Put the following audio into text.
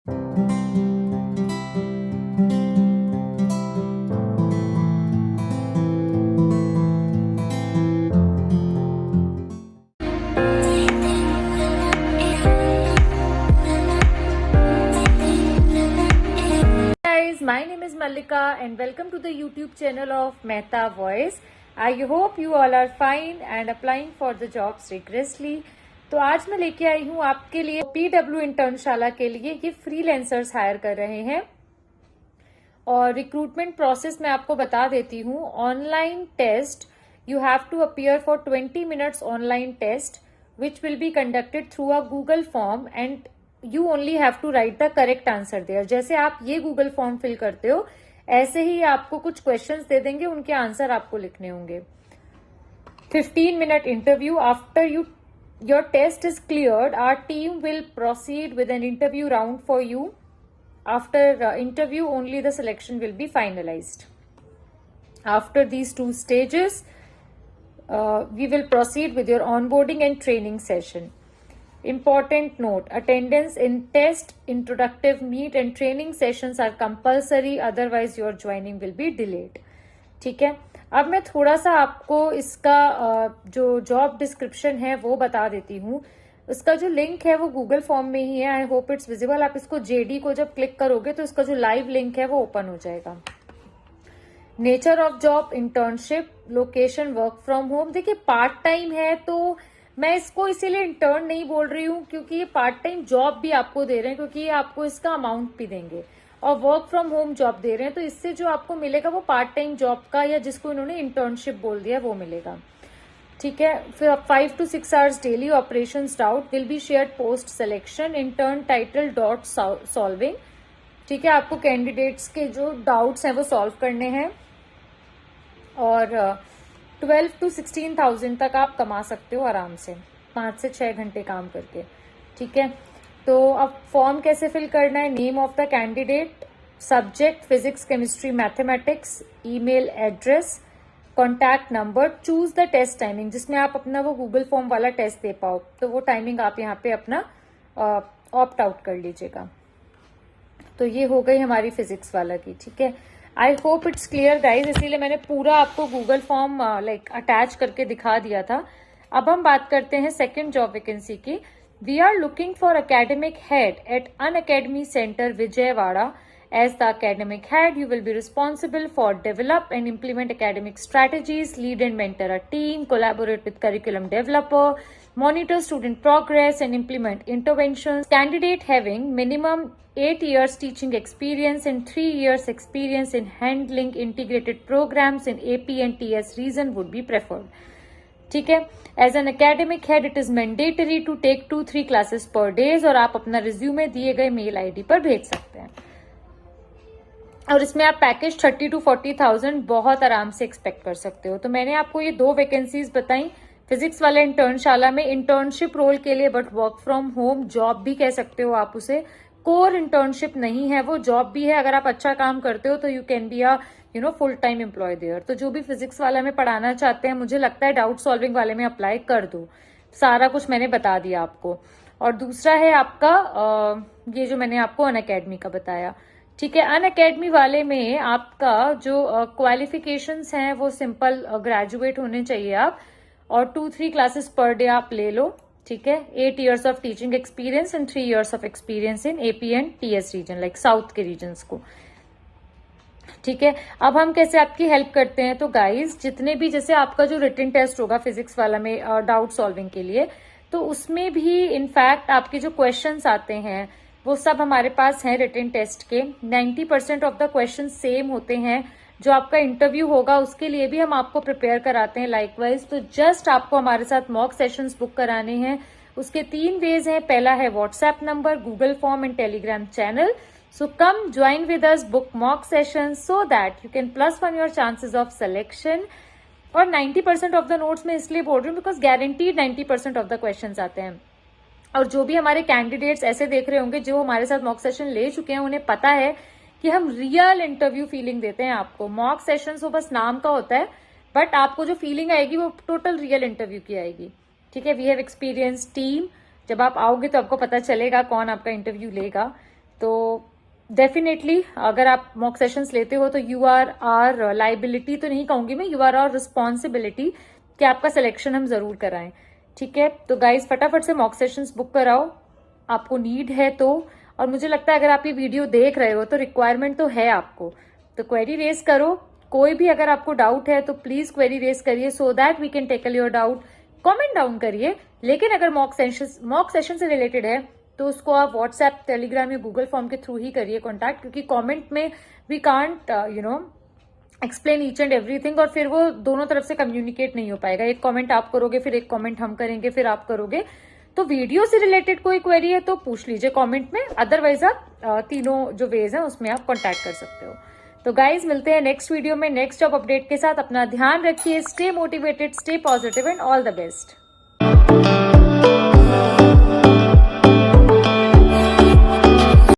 My name is Mallika and welcome to the YouTube channel of Mehta Voice. I hope you all are fine and applying for the jobs rigorously. तो आज मैं लेके आई हूँ आपके लिए PW Internshala के लिए ये फ्रीलांसर्स हायर कर रहे हैं और रिक्रूटमेंट प्रोसेस मैं आपको बता देती हूँ. Online test, you have to appear for 20 minutes online test which will be conducted through a Google form and you only have to write the correct answer there. जैसे आप ये गूगल फॉर्म फिल करते हो ऐसे ही आपको कुछ questions दे देंगे, उनके आंसर आपको लिखने होंगे. 15-minute interview. After your test is cleared, our team will proceed with an interview round for you. After interview only the selection will be finalized. After these two stages, we will proceed with your onboarding and training session. Important note, attendance in test, introductive meet and training sessions are compulsory, otherwise your joining will be delayed. ठीक है. अब मैं थोड़ा सा आपको इसका जो job description है वो बता देती हूँ. इसका जो लिंक है वो गूगल फॉर्म में ही है. I hope it's visible. आप इसको जेडी को जब क्लिक करोगे तो इसका जो लाइव लिंक है वो ओपन हो जाएगा. Nature of job, internship, location work from home. देखिए पार्ट टाइम है तो मैं इसको इसीलिए इंटर्न नहीं बोल रही हूँ क्योंकि ये पार्ट टाइम जॉब भी आपको दे रहे हैं, क्योंकि ये आपको इसका अमाउंट भी देंगे और वर्क फ्रॉम होम जॉब दे रहे हैं. तो इससे जो आपको मिलेगा वो पार्ट टाइम जॉब का या जिसको इन्होंने इंटर्नशिप बोल दिया वो मिलेगा. ठीक है. फिर 5 to 6 hours daily operations doubt will be shared post selection. Intern title dot solving. ठीक है. आपको कैंडिडेट्स के जो डाउट्स हैं वो सॉल्व करने हैं और 12 to 16,000 तक आप कमा सकते हो आराम से 5 से 6 घंटे काम करके. ठीक है. तो अब फॉर्म कैसे फिल करना है. Name of the candidate, subject physics chemistry mathematics, email address, contact number, choose the test timing जिसमें आप अपना वो गूगल फॉर्म वाला टेस्ट दे पाओ तो वो टाइमिंग आप यहाँ पे अपना ऑप्ट आउट कर लीजिएगा. तो ये हो गई हमारी फिजिक्स वाला की. ठीक है. I hope it's clear guys, इसीलिए मैंने पूरा आपको गूगल फॉर्म अटैच करके दिखा दिया था. अब हम बात करते हैं सेकेंड जॉब वैकेंसी की. We are looking for academic head at Unacademy centre Vijayawada. As the academic head, you will be responsible for develop and implement academic strategies, lead and mentor a team, collaborate with curriculum developer, monitor student progress and implement interventions. Candidate having minimum 8 years teaching experience and 3 years experience in handling integrated programs in AP and TS region would be preferred. ठीक है. As an academic head, it is mandatory to take 2-3 classes per day और आप अपना resume दिए गए mail ID पर भेज सकते हैं. और इसमें आप पैकेज 30 to 40,000 बहुत आराम से एक्सपेक्ट कर सकते हो. तो मैंने आपको ये 2 वैकेंसीज बताई फिजिक्स वाले इंटर्नशाला में, इंटर्नशिप रोल के लिए but work from home job भी कह सकते हो आप उसे. कोर इंटर्नशिप नहीं है, वो जॉब भी है. अगर आप अच्छा काम करते हो तो you can be a full time employ there. तो जो भी फिजिक्स वाला में पढ़ाना चाहते हैं, मुझे लगता है डाउट सॉल्विंग वाले में अप्लाई कर दो. सारा कुछ मैंने बता दिया आपको. और दूसरा है आपका ये जो मैंने आपको अनअकैडमी का बताया. ठीक है. अनअकैडमी वाले में आपका जो क्वालिफिकेशंस हैं वो सिंपल ग्रेजुएट होने चाहिए आप, और 2-3 क्लासेस पर डे आप ले लो. ठीक है. 8 years of teaching experience and 3 years of experience in AP and TS region, like south के रीजन्स को. ठीक है. अब हम कैसे आपकी हेल्प करते हैं. तो गाइज जितने भी, जैसे आपका जो रिटन टेस्ट होगा फिजिक्स वाला में डाउट सॉल्विंग के लिए, तो उसमें भी इनफैक्ट आपके जो क्वेश्चंस आते हैं वो सब हमारे पास हैं रिटन टेस्ट के. 90% ऑफ द क्वेश्चन सेम होते हैं. जो आपका इंटरव्यू होगा उसके लिए भी हम आपको प्रिपेयर कराते हैं लाइकवाइज. तो जस्ट आपको हमारे साथ मॉक सेशंस बुक कराने हैं. उसके 3 वेज हैं. पहला है WhatsApp number, Google form and Telegram channel. So come join with us, book mock session so that you can +1 your chances of selection. और 90% ऑफ द नोट्स में इसलिए बोल रही हूँ because guaranteed 90% of the question आते हैं. और जो भी हमारे कैंडिडेट्स ऐसे देख रहे होंगे जो हमारे साथ मॉक सेशन ले चुके हैं, उन्हें पता है कि हम रियल इंटरव्यू फीलिंग देते हैं आपको. मॉक सेशन तो बस नाम का होता है, बट आपको जो फीलिंग आएगी वो टोटल रियल इंटरव्यू की आएगी. ठीक है. We have experience team. जब आप आओगे तो आपको पता चलेगा कौन आपका इंटरव्यू लेगा. तो डेफिनेटली अगर आप मॉक सेशंस लेते हो तो यू आर आर लाइबिलिटी तो नहीं कहूंगी मैं, यू आर आर रिस्पॉन्सिबिलिटी कि आपका सिलेक्शन हम जरूर कराएं। ठीक है, तो गाइज फटाफट से मॉक सेशंस बुक कराओ, आपको नीड है तो। और मुझे लगता है अगर आप ये वीडियो देख रहे हो तो रिक्वायरमेंट तो है आपको, तो क्वेरी रेज करो। कोई भी अगर आपको डाउट है तो प्लीज क्वेरी रेज करिए so that we can tackle your doubt. Comment down करिए, लेकिन अगर मॉक सेशन से रिलेटेड है तो उसको आप व्हाट्सएप, टेलीग्राम या गूगल फॉर्म के थ्रू ही करिए कॉन्टैक्ट, क्योंकि कमेंट में we can't explain each and everything, और फिर वो दोनों तरफ से कम्युनिकेट नहीं हो पाएगा। एक कमेंट आप करोगे, फिर एक कमेंट हम करेंगे, फिर आप करोगे। तो वीडियो से रिलेटेड कोई क्वेरी है तो पूछ लीजिए कमेंट में, अदरवाइज आप तीनों जो वेज हैं उसमें आप कॉन्टैक्ट कर सकते हो। तो गाइज मिलते हैं नेक्स्ट वीडियो में नेक्स्ट जॉब अपडेट के साथ। अपना ध्यान रखिए, stay motivated, stay positive and all the best.